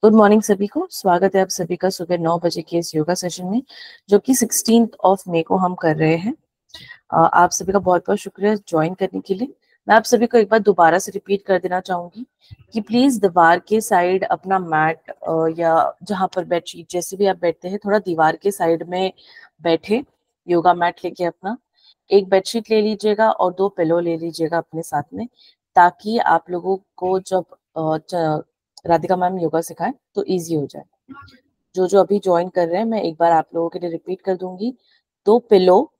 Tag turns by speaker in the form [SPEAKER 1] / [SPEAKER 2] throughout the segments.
[SPEAKER 1] Good morning सभी को। स्वागत है आप सभी का सुबह 9 बजे के इस योगा सेशन में, जो कि 16 मई को हम कर रहे हैं। आप सभी का बहुत बहुत शुक्रिया ज्वाइन करने के लिए। मैं आप सभी को एक बार दोबारा से रिपीट कर देना चाहूंगी कि प्लीज दीवार के साइड अपना मैट या जहां पर बेडशीट जैसे भी आप बैठते हैं, थोड़ा दीवार के साइड में बैठे। योगा मैट लेके अपना एक बेडशीट ले लीजिएगा और 2 पिलो ले लीजिएगा अपने साथ में, ताकि आप लोगों को जब राधिका मैम योगा सिखाएं तो इजी हो जाए। जो जो अभी ज्वाइन कर रहे हैं, मैं एक बार आप लोगों के लिए रिपीट कर दूंगी। 2 पिलो,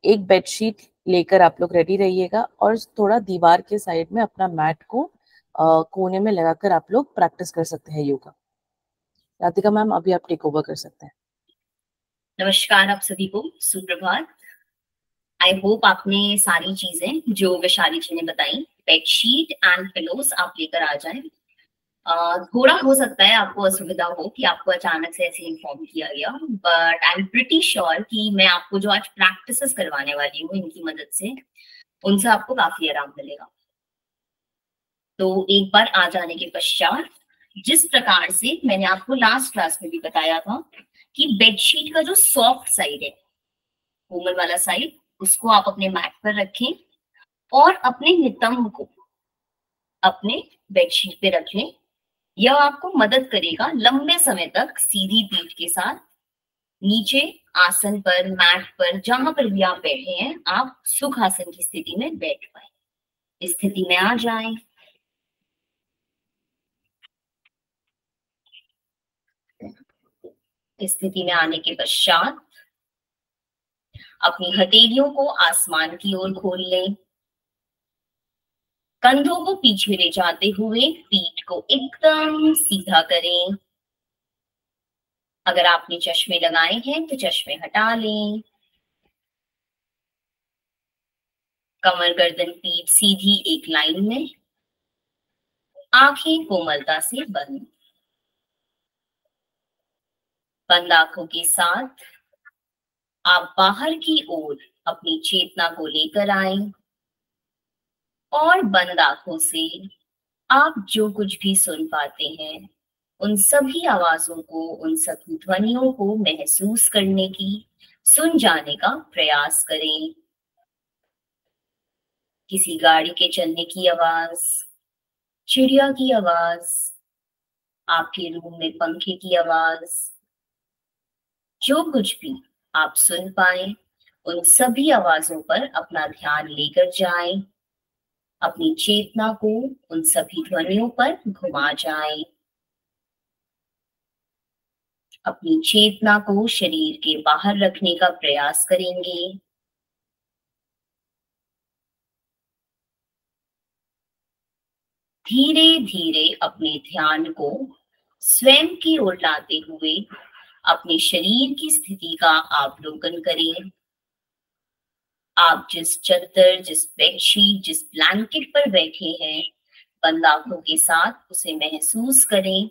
[SPEAKER 1] एक बेडशीट लेकर आप लोग रेडी रहिएगा और थोड़ा दीवार के साइड में अपना मैट को कोने में लगाकर आप लोग प्रैक्टिस कर सकते हैं योगा। राधिका मैम, अभी आप टेक ओवर कर सकते हैं।
[SPEAKER 2] नमस्कार आप सभी को, सुप्रभात। आई होप आपने सारी चीजें जो वैशाली जी ने बताई, बेडशीट एंड पिलोस आप लेकर आ जाएं। थोड़ा हो सकता है आपको असुविधा हो कि आपको अचानक से ऐसे इन्फॉर्म किया गया, but I am pretty sure कि मैं आपको जो आज प्रैक्टिसेस करवाने वाली हूँ इनकी मदद से, उनसे आपको काफी आराम मिलेगा। तो एक बार आ जाने के पश्चात, जिस प्रकार से मैंने आपको लास्ट क्लास में भी बताया था कि बेडशीट का जो सॉफ्ट साइड है, कोमल वाला साइड, उसको आप अपने मैट पर रखें और अपने नितंब को अपने बेडशीट पे रखें। यह आपको मदद करेगा लंबे समय तक सीधी पीठ के साथ नीचे आसन पर, मैट पर, जहां पर भी आप बैठे हैं, आप सुख आसन की स्थिति में बैठ पाए। इस स्थिति में आ जाएं। इस स्थिति में आने के पश्चात अपनी हथेलियों को आसमान की ओर खोल लें। कंधों को पीछे ले जाते हुए पीठ को एकदम सीधा करें। अगर आपने चश्मे लगाए हैं तो चश्मे हटा लें। कमर, गर्दन, पीठ सीधी एक लाइन में। आंखें कोमलता से बंद। बंद आंखों के साथ आप बाहर की ओर अपनी चेतना को लेकर आए और बंद आंखों से आप जो कुछ भी सुन पाते हैं, उन सभी आवाजों को, उन सभी ध्वनियों को महसूस करने की, सुन जाने का प्रयास करें। किसी गाड़ी के चलने की आवाज, चिड़िया की आवाज, आपके रूम में पंखे की आवाज, जो कुछ भी आप सुन पाए, उन सभी आवाजों पर अपना ध्यान लेकर जाएं। अपनी चेतना को उन सभी ध्वनियों पर घुमा जाएं। अपनी चेतना को शरीर के बाहर रखने का प्रयास करेंगे। धीरे धीरे अपने ध्यान को स्वयं की ओर लाते हुए अपने शरीर की स्थिति का अवलोकन करें। आप जिस चादर, जिस बेडशीट, जिस ब्लैंकेट पर बैठे हैं, बंद आंखों के साथ उसे महसूस करें।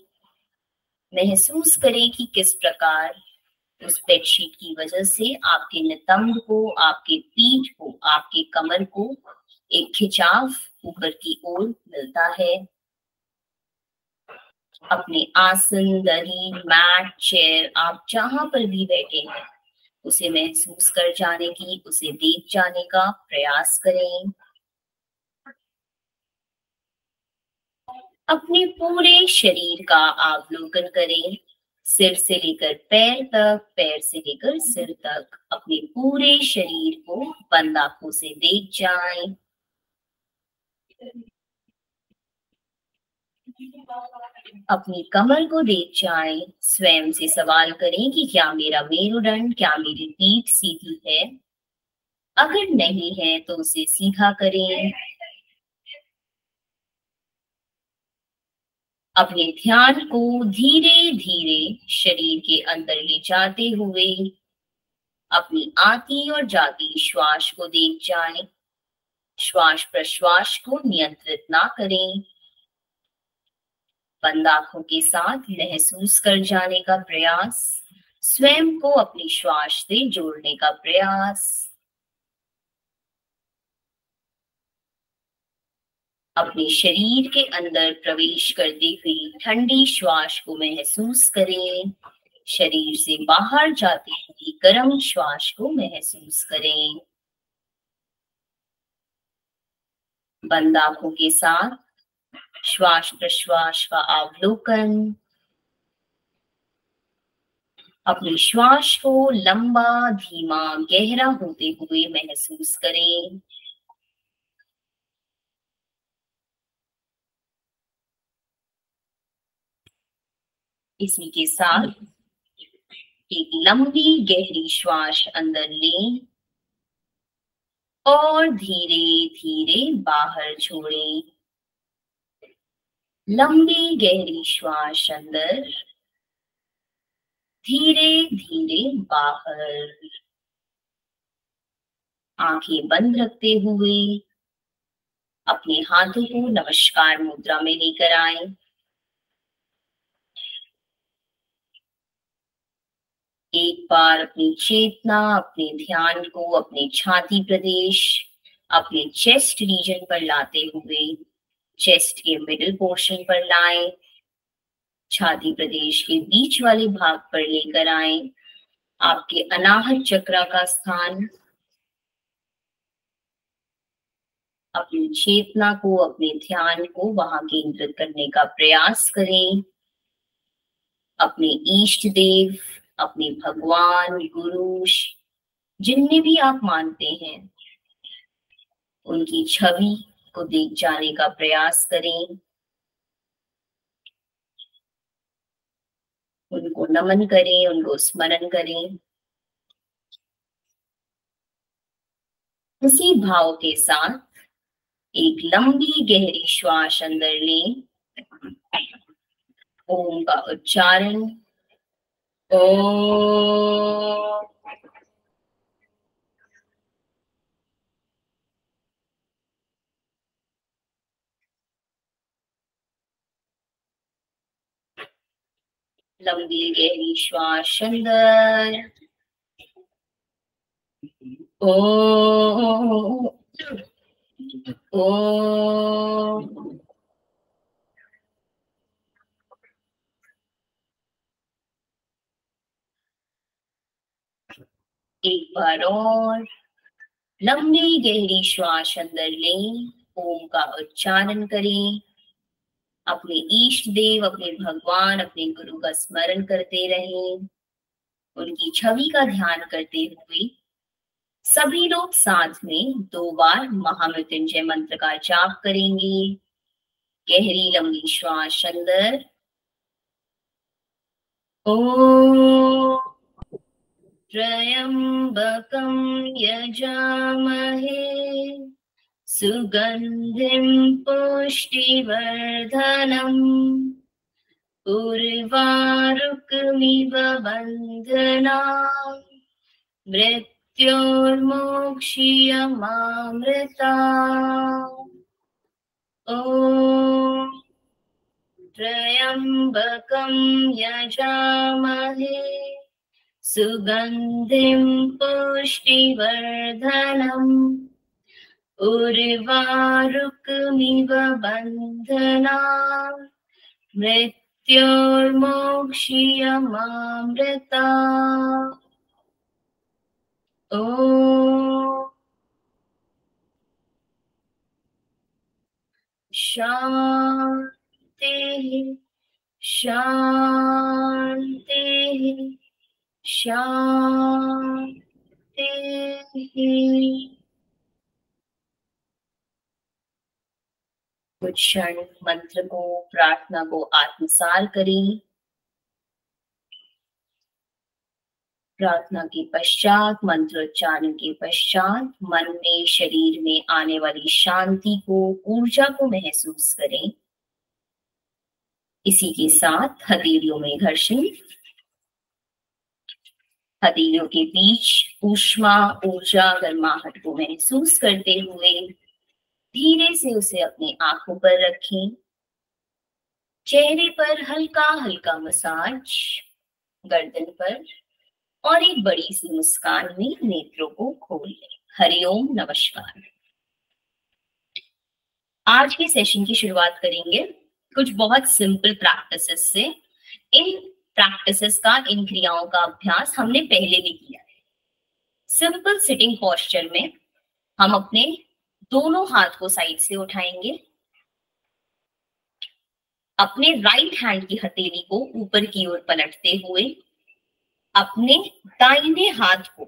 [SPEAKER 2] महसूस करें कि किस प्रकार उस बेडशीट की वजह से आपके नितंब को, आपके पीठ को, आपके कमर को एक खिंचाव ऊपर की ओर मिलता है। अपने आसन, दरी, मैट, चेयर, आप जहां पर भी बैठे हैं, उसे महसूस कर जाने की, उसे देख जाने का प्रयास करें। अपने पूरे शरीर का अवलोकन करें। सिर से लेकर पैर तक, पैर से लेकर सिर तक, अपने पूरे शरीर को बंद आंखों से देख जाएं। अपनी कमर को देख जाएं। स्वयं से सवाल करें कि क्या मेरा मेरुदंड, क्या मेरी पीठ सीधी है? अगर नहीं है तो उसे सीधा करें। अपने ध्यान को धीरे धीरे शरीर के अंदर ले जाते हुए अपनी आती और जाती श्वास को देख जाएं। श्वास प्रश्वास को नियंत्रित ना करें। बंद आंखों के साथ महसूस कर जाने का प्रयास, स्वयं को अपनी श्वास से जोड़ने का प्रयास। अपने शरीर के अंदर प्रवेश करती हुई ठंडी श्वास को महसूस करें। शरीर से बाहर जाती हुई गर्म श्वास को महसूस करें। बंद आंखों के साथ श्वास प्रश्वास का अवलोकन। अपनी श्वास को लंबा, धीमा, गहरा होते हुए महसूस करें। इसी के साथ एक लंबी गहरी श्वास अंदर लें और धीरे धीरे बाहर छोड़ें। लंबी गहरी श्वास अंदर, धीरे धीरे बाहर। आंखें बंद रखते हुए अपने हाथों को नमस्कार मुद्रा में लेकर आएं। एक बार अपनी चेतना, अपने ध्यान को अपने छाती प्रदेश, अपने चेस्ट रीजन पर लाते हुए चेस्ट के मिडिल पोर्शन पर लाएं। छाती प्रदेश के बीच वाले भाग पर लेकर आएं। आपके अनाहत चक्र का स्थान। अपनी चेतना को, अपने ध्यान को वहां केंद्रित करने का प्रयास करें। अपने इष्ट देव, अपने भगवान, गुरु, जिन्हें भी आप मानते हैं, उनकी छवि को देख जाने का प्रयास करें। उनको नमन करें, उनको स्मरण करें। उसी भाव के साथ एक लंबी गहरी श्वास अंदर लें। ओम का उच्चारण। ओम। लंबी गहरी श्वास अंदर। ओम। ओम। एक बार और लंबी गहरी श्वास अंदर लें। ओम का उच्चारण करें। अपने इष्ट देव, अपने भगवान, अपने गुरु का स्मरण करते रहें। उनकी छवि का ध्यान करते हुए सभी लोग साथ में 2 बार महामृत्युंजय मंत्र का जाप करेंगे। गहरी लंबी श्वास अंदर। ओम। त्र्यंबकं यजामहे सुगंधिं पुष्टिवर्धनम् उर्वारुकमिव बन्धनान् मृत्योर्मोक्षीयमामृता। ॐ त्र्यंबकं यजामहे सुगंधिं पुष्टिवर्धनम् उर्वारुकमिव बन्धनान् मृत्योर्मोक्षीयमामृता। ॐ शान्तिः शान्तिः शान्तिः। कुछ क्षण मंत्र को, प्रार्थना को आत्मसात करें। प्रार्थना के पश्चात, मंत्रोच्चारण के पश्चात मन में, शरीर में आने वाली शांति को, ऊर्जा को महसूस करें। इसी के साथ हथेलियों में घर्षण, हथेलियों के बीच ऊष्मा, ऊर्जा, गर्माहट को महसूस करते हुए धीरे से उसे अपनी आंखों पर रखें। चेहरे पर हल्का हल्का मसाज, गर्दन पर, और एक बड़ी सी मुस्कान में नेत्रों को खोल लें। हरिओम, नमस्कार। आज के सेशन की शुरुआत करेंगे कुछ बहुत सिंपल प्रैक्टिसेस से। इन प्रैक्टिसेस का, इन क्रियाओं का अभ्यास हमने पहले भी किया है। सिंपल सिटिंग पोस्चर में हम अपने दोनों हाथ को साइड से उठाएंगे, अपने राइट हैंड की हथेली को ऊपर की ओर पलटते हुए अपने दाहिने हाथ को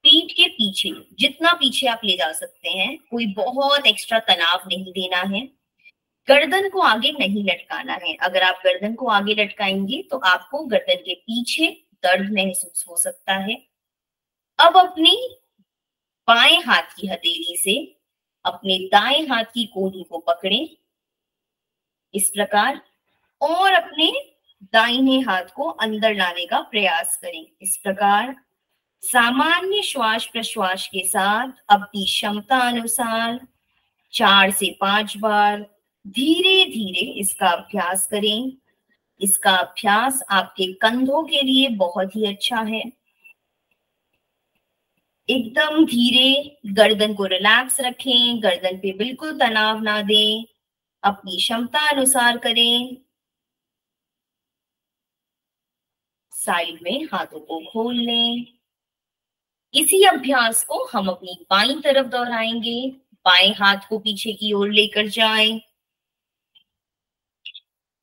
[SPEAKER 2] पीठ के पीछे, जितना पीछे आप ले जा सकते हैं, कोई बहुत एक्स्ट्रा तनाव नहीं देना है। गर्दन को आगे नहीं लटकाना है। अगर आप गर्दन को आगे लटकाएंगे तो आपको गर्दन के पीछे दर्द महसूस हो सकता है। अब अपनी बाएं हाथ की हथेली से अपने दाएं हाथ की कोहनी को पकड़ें इस प्रकार, और अपने दाहिने हाथ को अंदर लाने का प्रयास करें इस प्रकार। सामान्य श्वास प्रश्वास के साथ अपनी क्षमता अनुसार 4 से 5 बार धीरे धीरे इसका अभ्यास करें। इसका अभ्यास आपके कंधों के लिए बहुत ही अच्छा है। एकदम धीरे गर्दन को रिलैक्स रखें, गर्दन पे बिल्कुल तनाव ना दें, अपनी क्षमता अनुसार करें। साइड में हाथों को खोल लें। इसी अभ्यास को हम अपनी बाईं तरफ दोहराएंगे। बाएं हाथ को पीछे की ओर लेकर जाएं,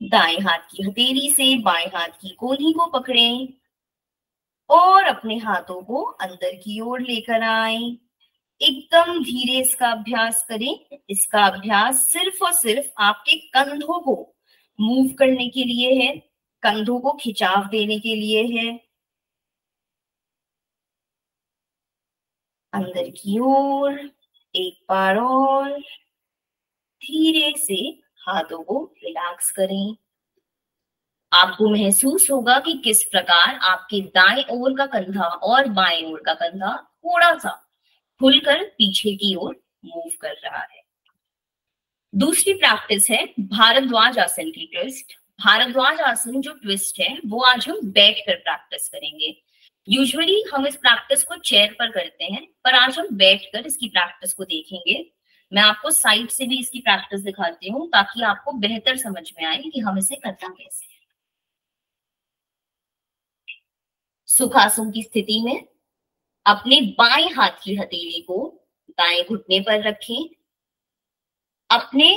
[SPEAKER 2] दाएं हाथ की हथेली से बाएं हाथ की कोहनी को पकड़ें और अपने हाथों को अंदर की ओर लेकर आएं। एकदम धीरे इसका अभ्यास करें। इसका अभ्यास सिर्फ और सिर्फ आपके कंधों को मूव करने के लिए है, कंधों को खिंचाव देने के लिए है। अंदर की ओर एक बार और धीरे से हाथों को रिलैक्स करें। आपको महसूस होगा कि किस प्रकार आपके दाएं ओर का कंधा और बाएं ओर का कंधा थोड़ा सा खुलकर पीछे की ओर मूव कर रहा है। दूसरी प्रैक्टिस है भारद्वाज आसन की ट्विस्ट। भारद्वाज आसन जो ट्विस्ट है वो आज हम बैठ कर प्रैक्टिस करेंगे। यूजुअली हम इस प्रैक्टिस को चेयर पर करते हैं, पर आज हम बैठकर इसकी प्रैक्टिस को देखेंगे। मैं आपको साइड से भी इसकी प्रैक्टिस दिखाती हूँ ताकि आपको बेहतर समझ में आए कि हम इसे करना कैसे है। सुखासन की स्थिति में अपने बाएं हाथ की हथेली को दाएं घुटने पर रखें। अपने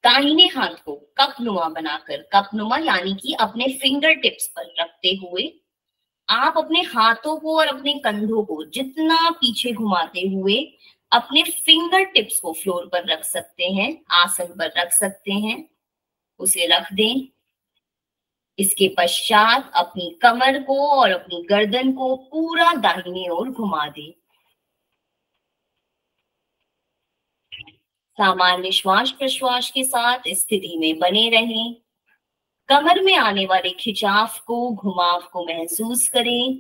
[SPEAKER 2] दाहिने हाथ को कपनुमा बनाकर, कपनुमा यानी कि अपने फिंगर टिप्स पर रखते हुए आप अपने हाथों को और अपने कंधों को जितना पीछे घुमाते हुए अपने फिंगर टिप्स को फ्लोर पर रख सकते हैं, आसन पर रख सकते हैं, उसे रख दें। इसके पश्चात अपनी कमर को और अपनी गर्दन को पूरा दाहिनी ओर घुमा दें। सामान्य श्वास प्रश्वास के साथ इस स्थिति में बने रहें। कमर में आने वाले खिंचाव को, घुमाव को महसूस करें।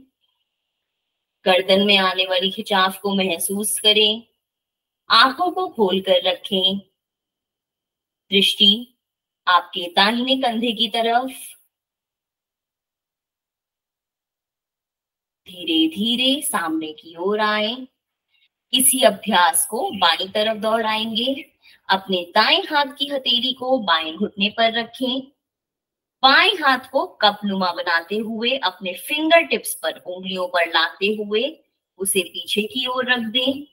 [SPEAKER 2] गर्दन में आने वाली खिंचाव को महसूस करें। आंखों को खोलकर रखें। दृष्टि आपके दाहिने कंधे की तरफ। धीरे धीरे सामने की ओर आए। इसी अभ्यास को बाईं तरफ दोहराएंगे। अपने दाएं हाथ की हथेली को बाएं घुटने पर रखें। बाएं हाथ को कपनुमा बनाते हुए अपने फिंगर टिप्स पर उंगलियों पर लाते हुए उसे पीछे की ओर रख दें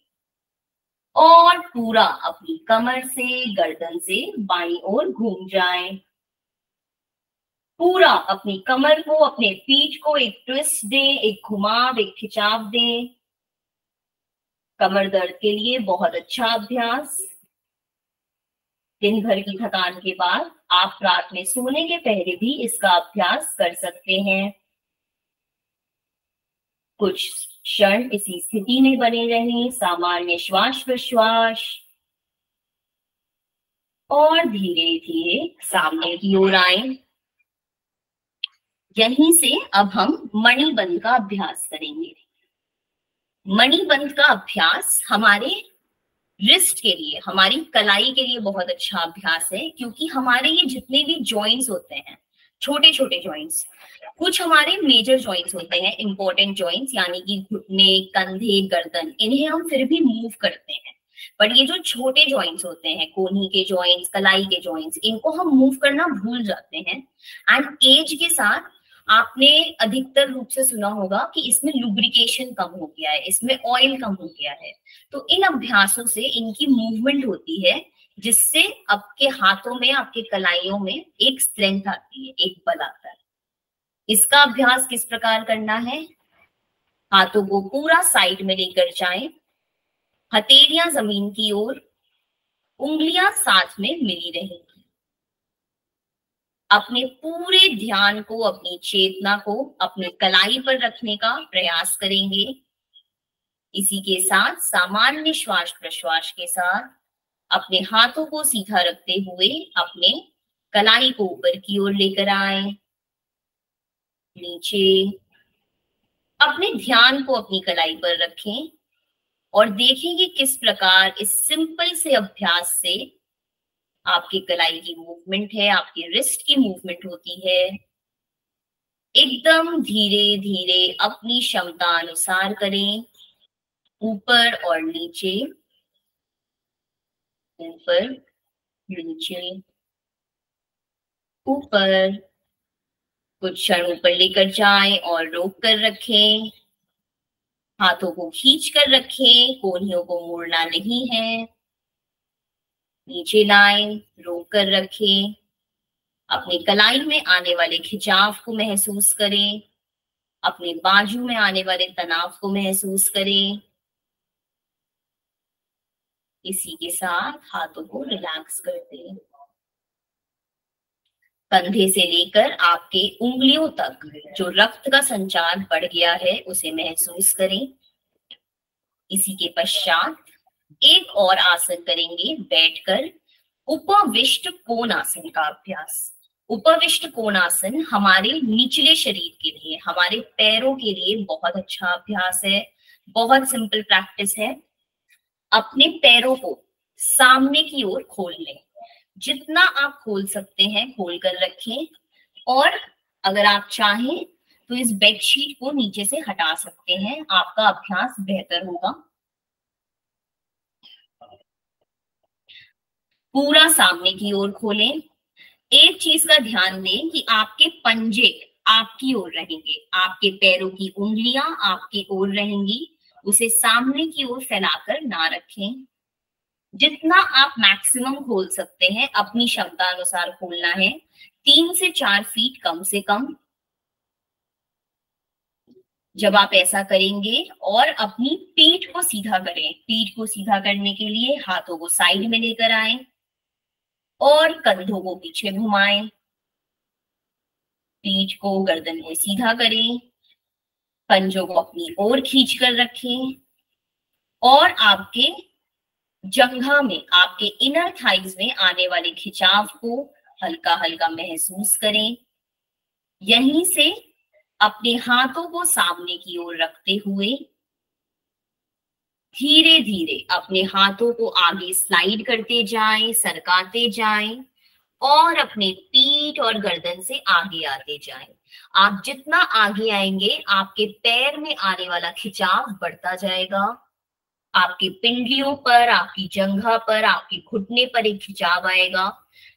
[SPEAKER 2] और पूरा अपनी कमर से, गर्दन से बाईं ओर घूम जाएं। पूरा अपनी कमर को, अपने पीठ को एक ट्विस्ट दें, एक घुमाव, एक खिंचाव दें। कमर दर्द के लिए बहुत अच्छा अभ्यास। दिन भर की थकान के बाद आप रात में सोने के पहले भी इसका अभ्यास कर सकते हैं। कुछ क्षण इसी स्थिति में बने रहें। सामान्य श्वास प्रश्वास और धीरे धीरे सामने की ओर आए। यहीं से अब हम मणिबंध का अभ्यास करेंगे। मणिबंध का अभ्यास हमारे रिस्ट के लिए, हमारी कलाई के लिए बहुत अच्छा अभ्यास है, क्योंकि हमारे ये जितने भी जॉइंट्स होते हैं, छोटे छोटे जॉइंट्स, कुछ हमारे मेजर जॉइंट्स होते हैं, इंपॉर्टेंट जॉइंट्स, यानी कि घुटने, कंधे, गर्दन, इन्हें हम फिर भी मूव करते हैं। बट ये जो छोटे जॉइंट्स होते हैं, कोहनी के जॉइंट्स, कलाई के जॉइंट्स, इनको हम मूव करना भूल जाते हैं। एंड एज के साथ आपने अधिकतर रूप से सुना होगा कि इसमें लुब्रिकेशन कम हो गया है, इसमें ऑयल कम हो गया है। तो इन अभ्यासों से इनकी मूवमेंट होती है, जिससे आपके हाथों में, आपके कलाइयों में एक स्ट्रेंथ आती है, एक बल आता है। इसका अभ्यास किस प्रकार करना है? हाथों को पूरा साइड में लेकर जाएं, हथेलियां जमीन की ओर, उंगलियां साथ में मिली रहेंगी। अपने पूरे ध्यान को, अपनी चेतना को अपनी कलाई पर रखने का प्रयास करेंगे। इसी के साथ सामान्य श्वास प्रश्वास के साथ अपने हाथों को सीधा रखते हुए अपने कलाई को ऊपर की ओर लेकर आए, नीचे। अपने ध्यान को अपनी कलाई पर रखें और देखें कि किस प्रकार इस सिंपल से अभ्यास से आपकी कलाई की मूवमेंट है, आपकी रिस्ट की मूवमेंट होती है। एकदम धीरे धीरे अपनी क्षमता अनुसार करें, ऊपर और नीचे, ऊपर नीचे, ऊपर। कुछ क्षण ऊपर लेकर जाएं और रोक कर रखें। हाथों को खींच कर रखें, कोहनियों को मोड़ना नहीं है। नीचे लाएं, रोक कर रखें। अपनी कलाई में आने वाले खिंचाव को महसूस करें, अपने बाजू में आने वाले तनाव को महसूस करें। इसी के साथ हाथों को रिलैक्स कर दें। कंधे से लेकर आपके उंगलियों तक जो रक्त का संचार बढ़ गया है उसे महसूस करें। इसी के पश्चात एक और आसन करेंगे बैठकर, उपविष्ट कोणासन का अभ्यास। उपविष्ट कोणासन हमारे निचले शरीर के लिए, हमारे पैरों के लिए बहुत अच्छा अभ्यास है, बहुत सिंपल प्रैक्टिस है। अपने पैरों को सामने की ओर खोल लें, जितना आप खोल सकते हैं खोल कर रखें। और अगर आप चाहें तो इस बेडशीट को नीचे से हटा सकते हैं, आपका अभ्यास बेहतर होगा। पूरा सामने की ओर खोलें। एक चीज का ध्यान दें कि आपके पंजे आपकी ओर रहेंगे, आपके पैरों की उंगलियां आपकी ओर रहेंगी, उसे सामने की ओर फैलाकर ना रखें। जितना आप मैक्सिमम खोल सकते हैं अपनी क्षमता अनुसार खोलना है, 3 से 4 फीट कम से कम। जब आप ऐसा करेंगे और अपनी पीठ को सीधा करें, पीठ को सीधा करने के लिए हाथों को साइड में लेकर आएं और कंधों को पीछे घुमाएं। पीठ को, गर्दन को सीधा करें, पंजों को अपनी ओर खींच कर रखें और आपके जंघा में, आपके इनर थाइज में आने वाले खिंचाव को हल्का हल्का महसूस करें। यहीं से अपने हाथों को सामने की ओर रखते हुए धीरे धीरे अपने हाथों को आगे स्लाइड करते जाएं, सरकाते जाएं और अपने पीठ और गर्दन से आगे आते जाएं। आप जितना आगे आएंगे आपके पैर में आने वाला खिंचाव बढ़ता जाएगा। आपकी पिंडलियों पर, आपकी जंघा पर, आपके घुटने पर एक खिंचाव आएगा।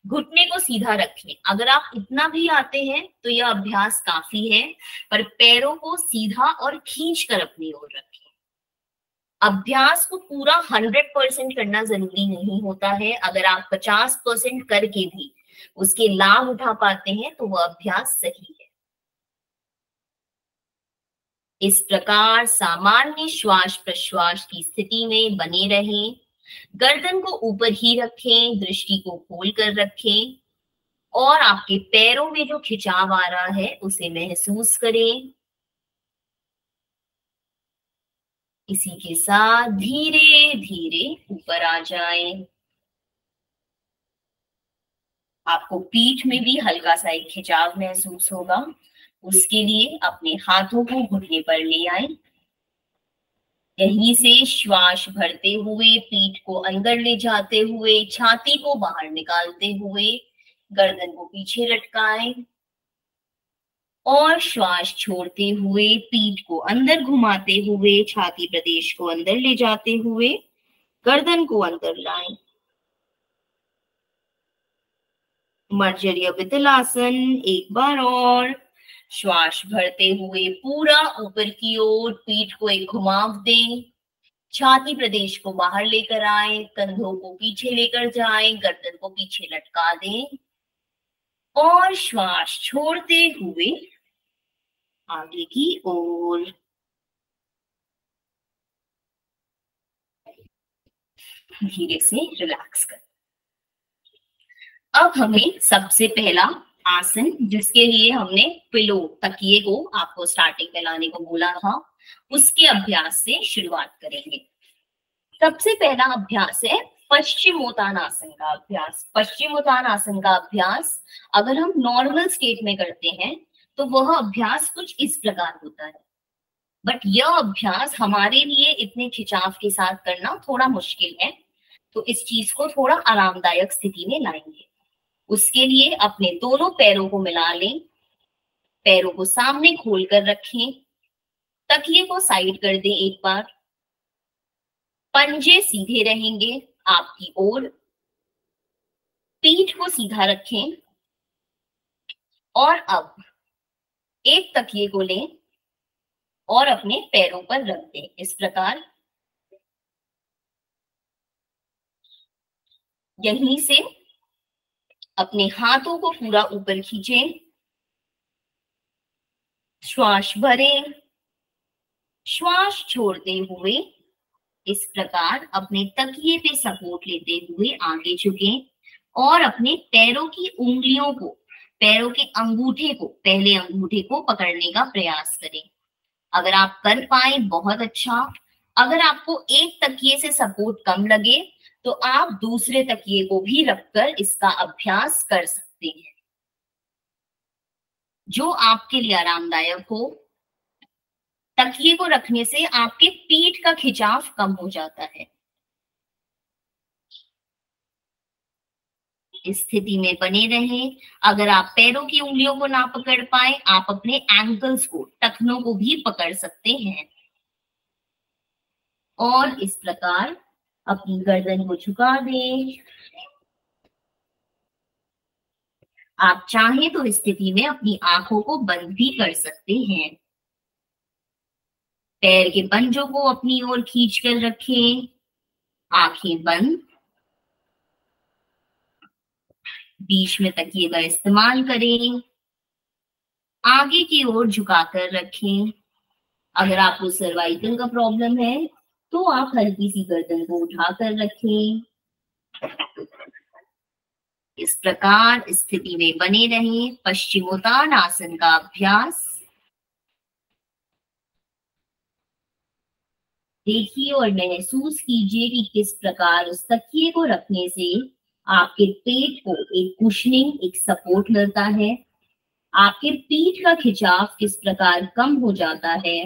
[SPEAKER 2] घुटने को सीधा रखें। अगर आप इतना भी आते हैं तो यह अभ्यास काफी है, पर पैरों को सीधा और खींच कर अपनी ओर रखें। अभ्यास को पूरा 100% करना जरूरी नहीं होता है। अगर आप 50% करके भी उसके लाभ उठा पाते हैं तो वह अभ्यास सही है। इस प्रकार सामान्य श्वास प्रश्वास की स्थिति में बने रहें। गर्दन को ऊपर ही रखें, दृष्टि को खोल कर रखें और आपके पैरों में जो खिंचाव आ रहा है उसे महसूस करें। इसी के साथ धीरे धीरे ऊपर आ जाएं। आपको पीठ में भी हल्का सा एक खिंचाव महसूस होगा। उसके लिए अपने हाथों को घुटने पर ले आएं। यहीं से श्वास भरते हुए, पीठ को अंदर ले जाते हुए, छाती को बाहर निकालते हुए गर्दन को पीछे लटकाएं और श्वास छोड़ते हुए पीठ को अंदर घुमाते हुए, छाती प्रदेश को अंदर ले जाते हुए गर्दन को अंदर लाएं। मर्जरीय वितलासन, एक बार और। श्वास भरते हुए पूरा ऊपर की ओर, पीठ को एक घुमाव दें, छाती प्रदेश को बाहर लेकर आए, कंधों को पीछे लेकर जाएं, गर्दन को पीछे लटका दें और श्वास छोड़ते हुए आगे की ओर। धीरे से रिलैक्स कर। अब हमें सबसे पहला आसन, जिसके लिए हमने पिलो, तकिए को आपको स्टार्टिंग में लाने को बोला था, उसके अभ्यास से शुरुआत करेंगे। सबसे पहला अभ्यास है पश्चिमोत्तानासन का अभ्यास। पश्चिमोत्तानासन का अभ्यास अगर हम नॉर्मल स्टेट में करते हैं तो वह अभ्यास कुछ इस प्रकार होता है, बट यह अभ्यास हमारे लिए इतने खिंचाव के साथ करना थोड़ा मुश्किल है, तो इस चीज को थोड़ा आरामदायक स्थिति में लाएंगे। उसके लिए अपने दोनों पैरों को मिला लें, पैरों को सामने खोलकर रखें, तकिए को साइड कर दें एक बार, पंजे सीधे रहेंगे आपकी ओर, पीठ को सीधा रखें और अब एक तकिए को लें और अपने पैरों पर रख दें इस प्रकार। यहीं से अपने हाथों को पूरा ऊपर खींचें, श्वास भरें, श्वास छोड़ते हुए इस प्रकार अपने तकिए पे सपोर्ट लेते हुए आगे झुकें और अपने पैरों की उंगलियों को, पैरों के अंगूठे को, पहले अंगूठे को पकड़ने का प्रयास करें। अगर आप कर पाए बहुत अच्छा, अगर आपको एक तकिए से सपोर्ट कम लगे तो आप दूसरे तकिए को भी रखकर इसका अभ्यास कर सकते हैं, जो आपके लिए आरामदायक हो। तकिए को रखने से आपके पीठ का खिंचाव कम हो जाता है। इस स्थिति में बने रहें। अगर आप पैरों की उंगलियों को ना पकड़ पाए, आप अपने एंकल्स को, टखनों को भी पकड़ सकते हैं और इस प्रकार अपनी गर्दन को झुका दें। आप चाहें तो इस स्थिति में अपनी आंखों को बंद भी कर सकते हैं। पैर के पंजों को अपनी ओर खींच कर रखें, आंखें बंद, बीच में तकिए का इस्तेमाल करें, आगे की ओर झुकाकर रखें। अगर आपको सर्वाइकल का प्रॉब्लम है तो आप हल्की सी गर्दन को उठाकर रखें। इस प्रकार स्थिति में बने रहें। पश्चिमोत्तानासन का अभ्यास देखिए और महसूस कीजिए कि किस प्रकार उस तकिए को रखने से आपके पेट को एक कुशनिंग, एक सपोर्ट मिलता है, आपके पीठ का खिंचाव किस प्रकार कम हो जाता है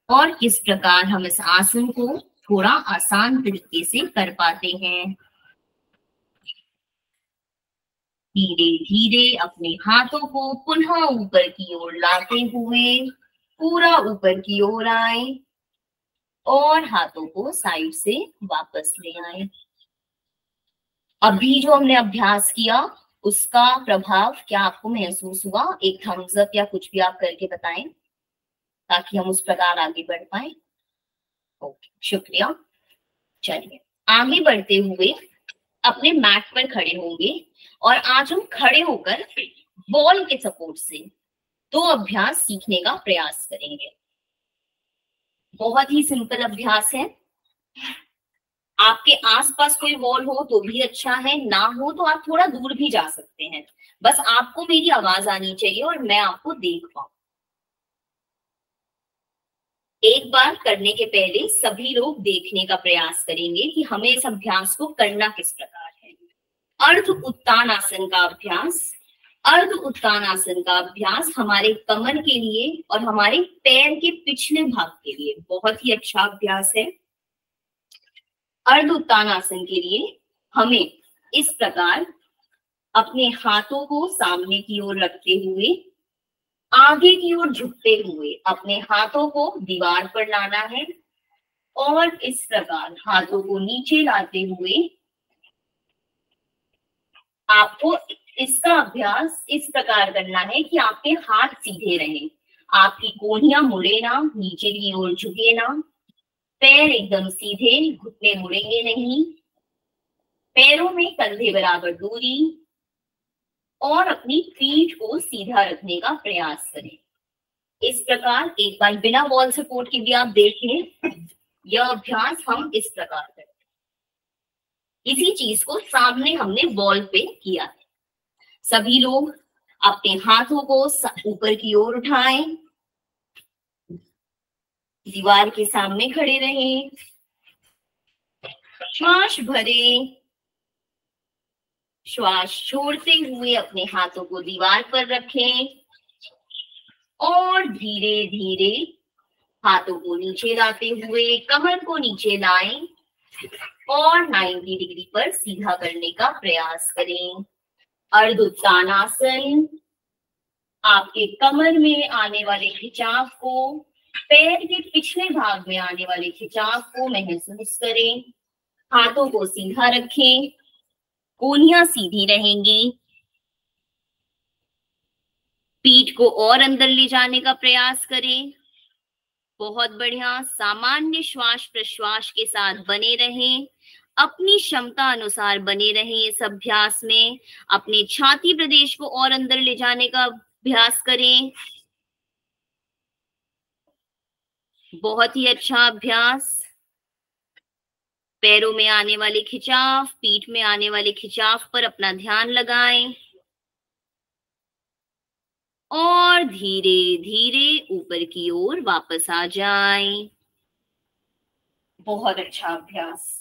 [SPEAKER 2] और किस प्रकार हम इस आसन को थोड़ा आसान तरीके से कर पाते हैं। धीरे धीरे अपने हाथों को पुनः ऊपर की ओर लाते हुए पूरा ऊपर की ओर आए और हाथों को साइड से वापस ले आए। अभी जो हमने अभ्यास किया उसका प्रभाव क्या आपको महसूस हुआ? एक थम्स अप या कुछ भी आप करके बताएं ताकि हम उस प्रकार आगे बढ़ पाए। ओके, शुक्रिया। चलिए आगे बढ़ते हुए अपने मैट पर खड़े होंगे और आज हम खड़े होकर बॉल के सपोर्ट से 2 अभ्यास सीखने का प्रयास करेंगे। बहुत ही सिंपल अभ्यास है। आपके आसपास कोई वॉल हो तो भी अच्छा है, ना हो तो आप थोड़ा दूर भी जा सकते हैं। बस आपको मेरी आवाज आनी चाहिए और मैं आपको देख पाऊं। एक बार करने के पहले सभी लोग देखने का प्रयास करेंगे कि हमें इस अभ्यास को करना किस प्रकार है। अर्ध उत्तानासन का अभ्यास। अर्ध उत्तानासन का अभ्यास हमारे कमर के लिए और हमारे पैर के पिछले भाग के लिए बहुत ही अच्छा अभ्यास है। अर्ध उत्तानासन के लिए हमें इस प्रकार अपने हाथों को सामने की ओर रखते हुए, आगे की ओर झुकते हुए अपने हाथों को दीवार पर लाना है और इस प्रकार हाथों को नीचे लाते हुए आपको इसका अभ्यास इस प्रकार करना है कि आपके हाथ सीधे रहें, आपकी कोहनियां मुड़े ना, नीचे की ओर झुके ना, पैर एकदम सीधे, घुटने मुड़ेंगे नहीं, पैरों में कंधे बराबर दूरी, और अपनी पीठ को सीधा रखने का प्रयास करें। इस प्रकार एक बार बिना वॉल सपोर्ट के भी आप देखें, यह अभ्यास हम इस प्रकार करते हैं। इसी चीज को सामने हमने वॉल पे किया है। सभी लोग अपने हाथों को ऊपर की ओर उठाएं, दीवार के सामने खड़े रहें, श्वास भरें, श्वास छोड़ते हुए अपने हाथों को दीवार पर रखें और धीरे धीरे हाथों को नीचे लाते हुए कमर को नीचे लाएं और 90 डिग्री पर सीधा करने का प्रयास करें। अर्ध उत्तानासन आपके कमर में आने वाले खिंचाव को, पैर के पिछले भाग में आने वाले खिंचाव को महसूस करें। हाथों को सीधा रखें, कोहनियां सीधी रहेंगी, पीठ को और अंदर ले जाने का प्रयास करें। बहुत बढ़िया। सामान्य श्वास प्रश्वास के साथ बने रहें, अपनी क्षमता अनुसार बने रहें इस अभ्यास में। अपने छाती प्रदेश को और अंदर ले जाने का अभ्यास करें। बहुत ही अच्छा अभ्यास। पैरों में आने वाले खिंचाव, पीठ में आने वाले खिंचाव पर अपना ध्यान लगाएं और धीरे धीरे ऊपर की ओर वापस आ जाएं। बहुत अच्छा अभ्यास।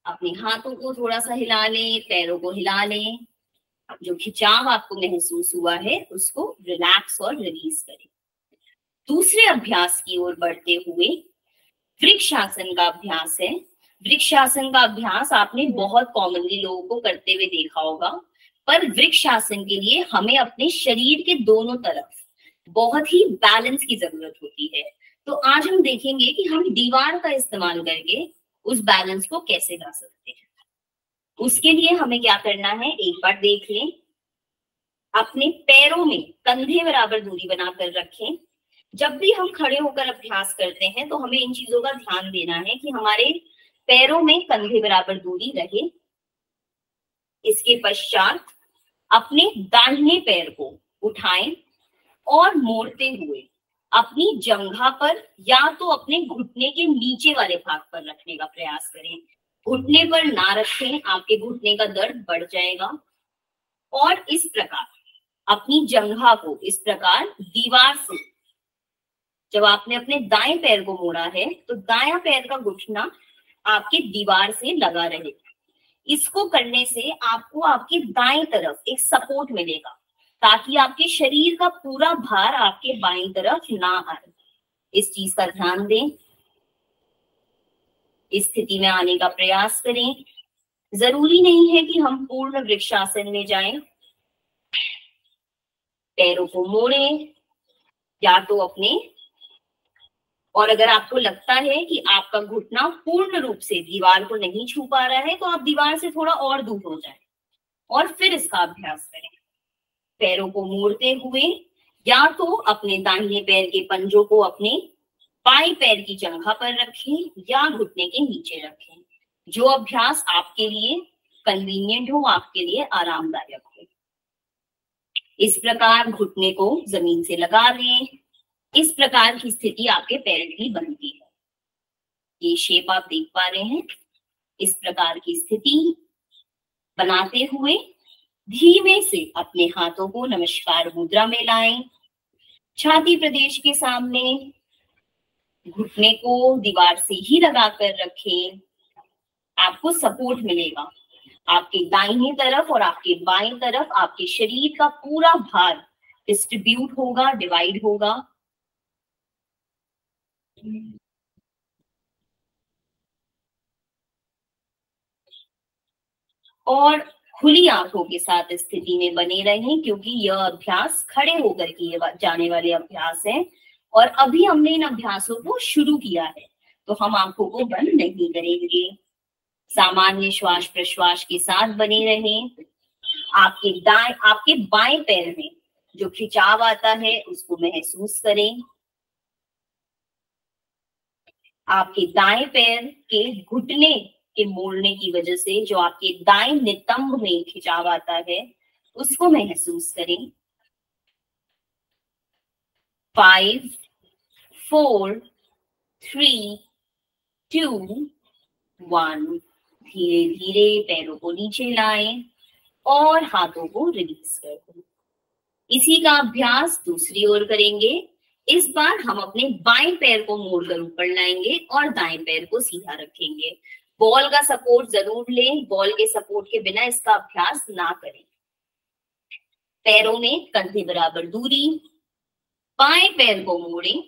[SPEAKER 2] अपने हाथों को थोड़ा सा हिला लें, पैरों को हिला लें। जो खिंचाव आपको महसूस हुआ है उसको रिलैक्स और रिलीज करें। दूसरे अभ्यास की ओर बढ़ते हुए वृक्षासन का अभ्यास है। वृक्षासन का अभ्यास आपने बहुत कॉमनली लोगों को करते हुए देखा होगा, पर वृक्षासन के लिए हमें अपने शरीर के दोनों तरफ बहुत ही बैलेंस की जरूरत होती है। तो आज हम देखेंगे कि हम दीवार का इस्तेमाल करके उस बैलेंस को कैसे ला सकते हैं। उसके लिए हमें क्या करना है, एक बार देख लें। अपने पैरों में कंधे बराबर दूरी बनाकर रखें। जब भी हम खड़े होकर अभ्यास करते हैं तो हमें इन चीजों का ध्यान देना है कि हमारे पैरों में कंधे बराबर दूरी रहे। इसके पश्चात अपने दाहिने पैर को उठाएं और मोड़ते हुए अपनी जंघा पर या तो अपने घुटने के नीचे वाले भाग पर रखने का प्रयास करें। घुटने पर ना रखें, आपके घुटने का दर्द बढ़ जाएगा। और इस प्रकार अपनी जंघा को इस प्रकार दीवार से, जब आपने अपने दाएं पैर को मोड़ा है तो दायां पैर का घुटना आपके दीवार से लगा रहे। इसको करने से आपको आपकी दाएं तरफ एक सपोर्ट मिलेगा ताकि आपके शरीर का पूरा भार आपके बाईं तरफ ना आए। इस चीज का ध्यान दें। इस स्थिति में आने का प्रयास करें। जरूरी नहीं है कि हम पूर्ण वृक्षासन में जाएं। पैरों को मोड़ें या तो अपने, और अगर आपको लगता है कि आपका घुटना पूर्ण रूप से दीवार को नहीं छू पा रहा है तो आप दीवार से थोड़ा और दूर हो जाएं और फिर इसका अभ्यास करें। पैरों को मोड़ते हुए या तो अपने दाहिने पैर के पंजों को अपने बाएं पैर की जंघा पर रखें या घुटने के नीचे रखें। जो अभ्यास आपके लिए कन्वीनियंट हो, आपके लिए आरामदायक हो। इस प्रकार घुटने को जमीन से लगा लें। इस प्रकार की स्थिति आपके पैर की बनती है। ये शेप आप देख पा रहे हैं। इस प्रकार की स्थिति बनाते हुए धीमे से अपने हाथों को नमस्कार मुद्रा में लाएं। छाती प्रदेश के सामने, घुटने को दीवार से ही लगाकर रखें। आपको सपोर्ट मिलेगा। आपके दाहिनी तरफ और आपके बाईं तरफ आपके शरीर का पूरा भार डिस्ट्रीब्यूट होगा, डिवाइड होगा। और खुली आंखों के साथ स्थिति में बने रहें क्योंकि यह अभ्यास खड़े होकर किए जाने वाले अभ्यास है। और अभी हमने इन अभ्यासों को शुरू किया है, तो हम आंखों को बंद नहीं करेंगे। सामान्य श्वास प्रश्वास के साथ बने रहें। आपके बाएं पैर में जो खिंचाव आता है उसको महसूस करें। आपके दाएं पैर के घुटने के मोड़ने की वजह से जो आपके दाएं नितंब में खिंचाव आता है उसको महसूस करें। 5, 4, 3, 2, 1। धीरे धीरे पैरों को नीचे लाएं और हाथों को रिलीज कर दें। इसी का अभ्यास दूसरी ओर करेंगे। इस बार हम अपने बाएं पैर को मोड़कर ऊपर लाएंगे और दाएं पैर को सीधा रखेंगे। बॉल का सपोर्ट जरूर लें, बॉल के सपोर्ट के बिना इसका अभ्यास ना करें। पैरों में कंधे बराबर दूरी, बाएं पैर को मोड़ें